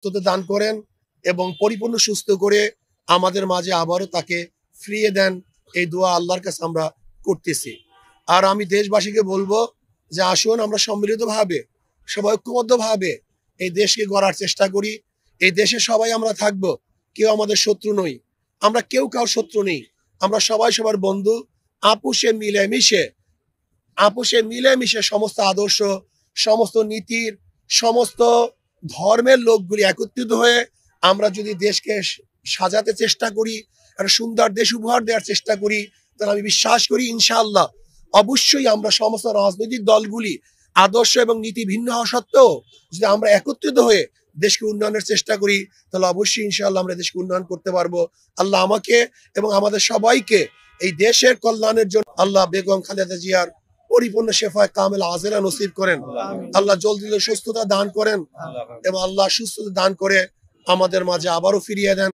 সুস্থতা দান করেন এবং পরিপূর্ণ সুস্থ করে আমাদের মাঝে আবারও তাকে ফিরিয়ে দেন। এই দোয়া আল্লাহর কাছে আমরা করতেছি। আর আমি দেশবাসীকে বলবো যে আসুন আমরা সম্মিলিতভাবে, সবাই ঐক্যবদ্ধভাবে এই দেশকে গড়ার চেষ্টা করি। এই দেশে সবাই আমরা থাকবো, কেউ আমাদের শত্রু নই, আমরা কেউ কারোর শত্রু নেই, আমরা সবাই সবার বন্ধু। আপুষে মিলেমিশে সমস্ত আদর্শ, সমস্ত নীতির, সমস্ত ধর্মের লোকগুলি একত্রিত হয়ে আমরা যদি দেশকে সাজাতে চেষ্টা করি, একটা সুন্দর দেশ উপহার দেওয়ার চেষ্টা করি, তাহলে আমি বিশ্বাস করি ইনশাআল্লাহ অবশ্যই আমরা সমস্ত রাজনৈতিক দলগুলি আদর্শ এবং নীতি ভিন্ন হওয়া সত্ত্বেও যদি আমরা একত্রিত হয়ে দেশকে উন্নয়নের চেষ্টা করি, তাহলে অবশ্যই ইনশাআল্লাহ আমরা দেশকে উন্নয়ন করতে পারবো। আল্লাহ আমাকে এবং আমাদের সবাইকে এই দেশের কল্যাণের জন্য আল্লাহ বেগম খালেদা জিয়ার পরিপূর্ণ শেফায়ে কামেল আজেলা নসিব করেন। আল্লাহ জলদি সুস্থতা দান করেন এবং আল্লাহ সুস্থতা দান করে আমাদের মাঝে আবারও ফিরিয়ে দেন।